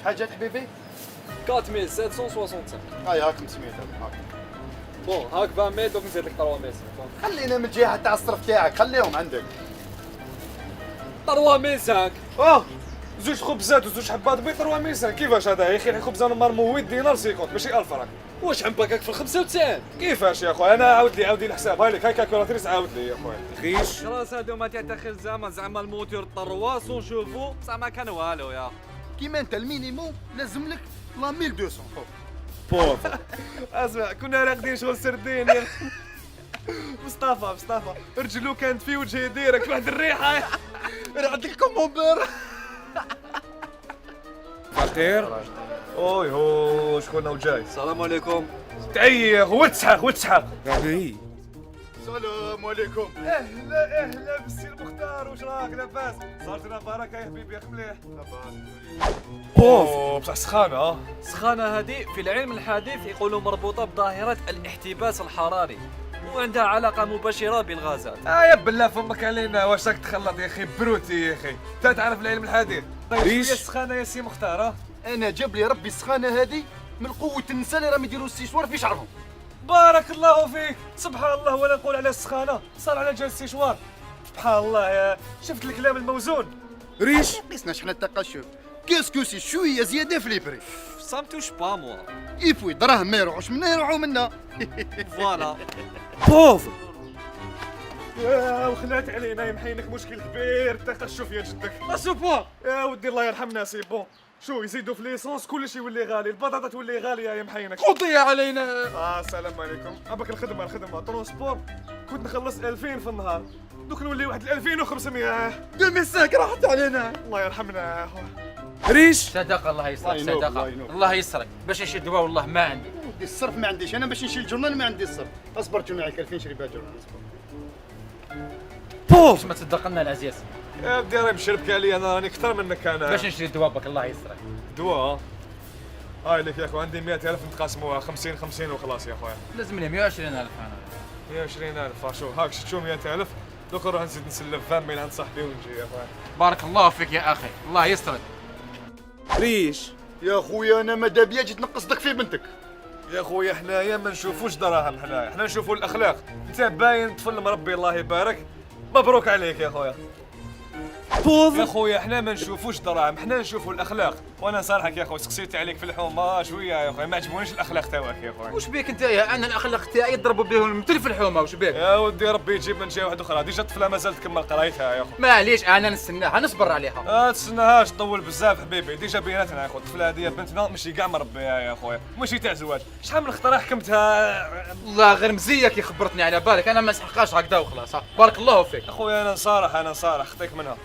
حاجات حبيبي؟ 4765. هاي هاك 500 هاك. بون هاك 20 ميل دوك نزيد لك 300. خلينا من الجهه تاع الصرف تاعك، خليهم عندك. 300. زوج خبزات وزوج حبات بيض 300. كيفاش هذا يا اخي؟ خبزه نورمالمون 8 دينار 50 ماشي 1000 راك. واش عمبك في ال 95؟ كيفاش يا خويا؟ انا عاود لي الحساب، هاي لك هاي كالكولاتريس، عاود لي يا خويا. خيش راس هادو تاع داخل زعما الموتور 300 شوفو زعما كان والو يا كيما انت المينيموم لازم لك لا 1200. بوف اسمع، كنا راقدين شغل سردين يا مصطفى رجلو كانت في وجهي ديريكت واحد الريحه رعد لكم مومبير. فقير. اوي هو شكون وجاي؟ السلام عليكم. تعيق وتسحق يعني السلام عليكم. اهلا بالسي المختار، واش راك لاباس؟ صارت لنا بركه يا حبيبي، ياك مليح؟ بوف بصح سخانه. سخانة هذه في العلم الحديث يقولوا مربوطة بظاهرة الاحتباس الحراري وعندها علاقة مباشرة بالغازات. يا بالله فمك علينا، واش راك تخلط يا اخي؟ بروتي يا اخي، انت تعرف العلم الحديث. طيب ليش؟ السخانه يا سي مختار؟ انا جاب لي ربي السخانه هذه من قوه النساء اللي راهم يديروا السيشوار في شعرهم. بارك الله فيك، سبحان الله. ولا نقول على السخانه صار على جال السيشوار. سبحان الله، يا شفت الكلام الموزون. ريش قسنا شحال التقشف كاسكوسي شويه زياده في ليبري. Ça me touche pas moi. يفوي دراهم ما يروحوش منا يروحوا منا. Voilà. بوف يا وخلات علينا يمحينك مشكل كبير التقشف يا جدك. أسوبا. يا ودي الله يرحمنا سي بون. شو يزيدوا في ليسونس كلشي يولي غالي، البطاطا تولي غاليه يا محينك. قضي علينا. السلام عليكم. ابك الخدمه ترونسبور كنت نخلص 2000 في النهار، دوك نولي واحد 2500. 2005 راحت علينا. الله يرحمنا يا اخويا. ريش صدق الله يسرك، الله ينوب، صدق الله ينوب. الله يسرك. باش نشري دواء والله ما عندي. ودي الصرف ما عنديش، انا باش نشيل الجورنال ما عندي الصرف. اصبر جو معك 2000 شري بها جورنال. اصبر. باش ما تصدق لنا العزيز. يا بدي راني مشربك علي، انا راني اكثر منك انا. باش نشري الدواء بك الله يسرك. دواء؟ هاي لك يا اخويا، عندي 100000 نتقاسموها 50 وخلاص يا اخويا. لازم لي 120,000 انا. 120,000 شو هاك شو 100,000، دوك نروح نزيد نسلف 20 ميل عند صاحبي ونجي يا اخويا. بارك الله فيك يا اخي، الله يسرك. ريش يا خويا انا ماذا بيا جيت نقص لك في بنتك. يا خويا حنايا ما نشوفوش دراهم، حنا نشوفوا الاخلاق. انت باين طفل مربي الله يبارك، مبروك عليك يا خويا. بوف يا خويا حنا ما نشوفوش دراهم، حنا نشوفوا الاخلاق. وانا صالحك يا خويا، سقسيت عليك في الحومه شويه يا خويا، ما عجبونيش الاخلاق تاعك يا خويا. وش بيك انت يا انا الاخلاق تاعي يضربوا بهم المثل في الحومه، وش بيك؟ يا ودي ربي يجيب من جهه واحده اخرى، ديجا الطفله مازال تكمل قرايتها يا خويا. معليش انا نستناها نصبر عليها. تسناهاش تطول بزاف حبيبي، ديجا بيناتنا يا خويا. الطفله هذه بنتنا ماشي كاع مربيها يا خويا، ماشي تاع زواج. شحال من خطره حكمتها. والله غير مزيك كي خبرتني على بالك، انا ما نسحقهاش هكذا وخلاص. بارك الله فيك. اخويا انا نصارح خطيك منها.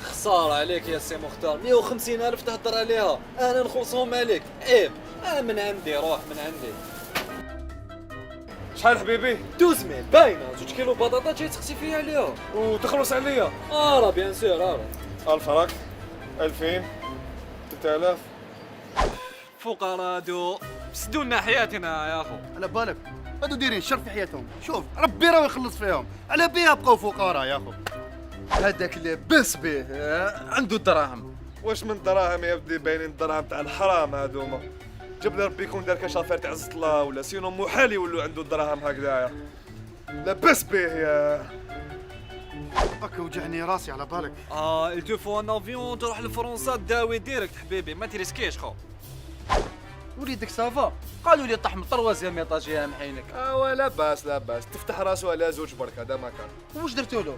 خسارة عليك يا سي مختار، 150,000 تهدر عليها، أنا نخلصهم عليك، عيب، أنا من عندي روح من عندي. شحال حبيبي؟ 12 باينة، 2 كيلو بطاطا جاي تخسي فيها عليها. وتخلص عليا. راه بيان سور راه. 1000 راك، 2000، 3000. فقراء هادو سدوا لنا حياتنا يا اخو. على بالك هادو دايرين الشر في حياتهم. شوف ربي راه يخلص فيهم، على بها بقاو فقراء يا اخو. هذاك اللي بس به عنده الدراهم. واش من دراهم يا ودي؟ باينين الدراهم تاع الحرام هادوما. جاب لي ربي يكون دار كشافير تاع عزة الله، ولا سينو محال يولوا عنده الدراهم هكذايا. لاباس به يا هكا وجعني راسي على بالك. il te faut un avion تروح لفرنسا تداوي ديريكت حبيبي، ما تريسكيش خو. وليدك سافا؟ قالوا لي طاح من طروازيام ايطاج يا محينك. لاباس تفتح راسو على زوج برك، هذا ما كان. واش درتوا له؟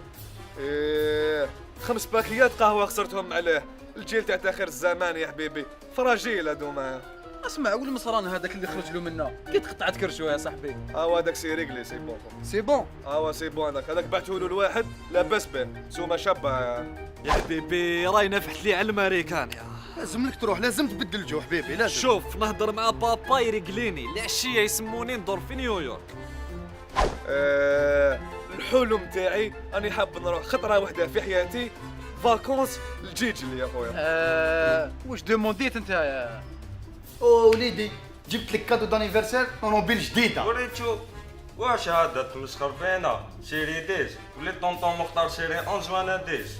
5 باكيات قهوه خسرتهم عليه. الجيل تاع تاخير الزمان يا حبيبي، فراجيل هادوما. اسمع والمصران هذاك اللي خرج له منا كي تقطعت كرشو يا صاحبي. هذاك سي ريغلي سي بون. سي بون. سي بون هذاك بعثوا له الواحد لاباس به، سومه شابه. يا حبيبي راي نفحت لي على الامريكان يا. لازم لك تروح، لازم تبدل جو حبيبي، لازم. شوف نهضر مع بابا يرقليني، العشيه يسموني ندور في نيويورك. الحلم تاعي راني حاب نروح خطره واحده في حياتي فاكونس لجيجل يا خويا. واش دومونديت انت يا او وليدي جبت لك كادو دانيفرسير طوموبيل جديده. وليت شوف واش هذا تمسخر فينا؟ شيري ديس وليت طونطون مختار شيري 11 وانا ديس.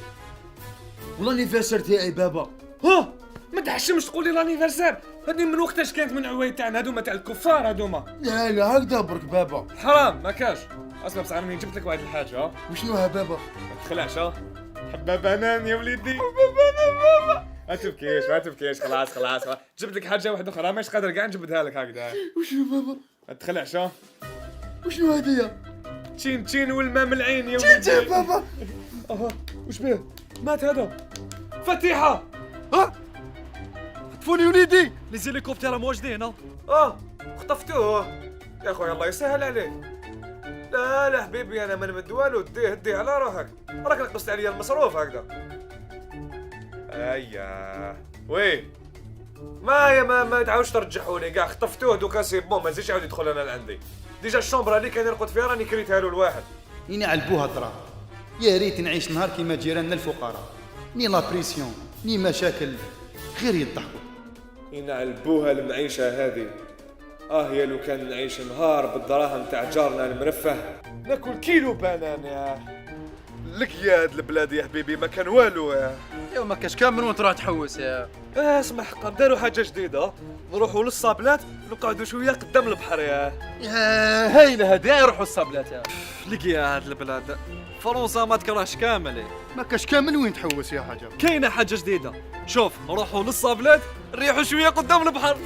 والله ليفيرسير تاعي بابا. ها ما تحشمش تقول لي لانيفرسير. هذه من وقتاش كانت من عوايد تاعنا هذوما تاع الكفار هذوما. لا لا هكذا برك بابا. حرام ما كاش. اسمع بصح راني جبت لك واحد الحاجه ها. وشنوها بابا؟ ما تخلعش ها. حبه بنان يا وليدي. حبه بنان بابا. ما تبكيش ما تبكيش خلاص خلاص. جبت لك حاجه واحده اخرى مش قادر كاع نجبدها لك هكذا. وشنو بابا؟ ما تخلعش ها. وشنو هذيا؟ تشين تشين والماء من العين يا وليدي. تشين بابا. وش بيه؟ مات هذا. فتيحه. ها؟ خطفوني وليدي. لي زيليكوبتير موجودين ها. خطفتوه يا خويا الله يسهل عليك. لا لا حبيبي انا ما نمد والو، ديه على روحك، راك نقصت عليا المصروف هكذا. ايا وي ما تعاودش ترجحوني كاع، خطفتوه دوكا سي بون، ما تزيدش يعاود يدخل انا لعندي. ديجا الشومبره اللي كان يرقد فيها راني كريتها له الواحد. ني علبوها الدراهم. يا ريت نعيش نهار كيما جيراننا الفقراء، ني لا بريسيون ني مشاكل، غير يضحكوا. ينعلبوها المعيشه هذه. يا لو كان نعيش نهار بالدراهم تاع جارنا المرفه، ناكل كيلو بانان يا لك يا هاد البلاد يا حبيبي، ما كان والو يا. ايوا ما كاش كامل وين تروح تحوس يا. اسمح حقا داروا حاجه جديده، نروحوا للصابلات نقعدوا شويه قدام البحر يا. هايله هادي يروحوا الصبلات يا. لقي هاد البلاد فرنسا ما تكرهش كامل. ما كاش كامل وين تحوس يا حاجه. كاينه حاجه جديده، شوف نروحوا للصابلات نريحوا شويه قدام البحر.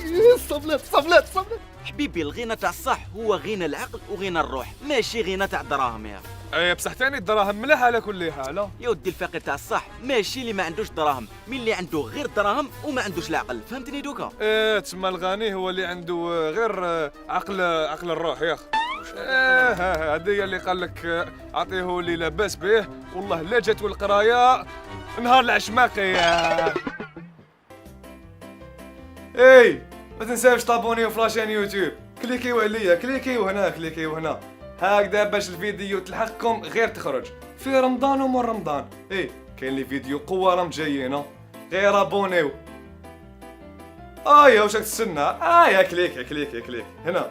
صبلات صبلات صبلات. حبيبي الغنى تاع الصح هو غنى العقل وغنى الروح، ماشي غنى تاع الدراهم يا اي بصح تاني الدراهم ملاح على كل حال. يا ودي. الفقير تاع الصح ماشي اللي ما عندوش دراهم، من اللي عنده غير دراهم وما عندوش العقل، فهمتني دوكا؟ تسمى الغني هو اللي عنده غير عقل الروح يا اخ. هذه هي اللي قال لك اعطيه اللي لاباس به، والله لا جات القرايه نهار العشماقي يا. اي ما تنساوش تابونيو في لاشين يوتيوب، كليكيو عليا، كليكيو هنا كليكيو هنا هكذا باش الفيديو تلحقكم غير تخرج في رمضان ومن رمضان. كاين لي فيديو قوه راهم جايين، غير ابونيو. يا واش راك تستنى؟ يا كليك هنا.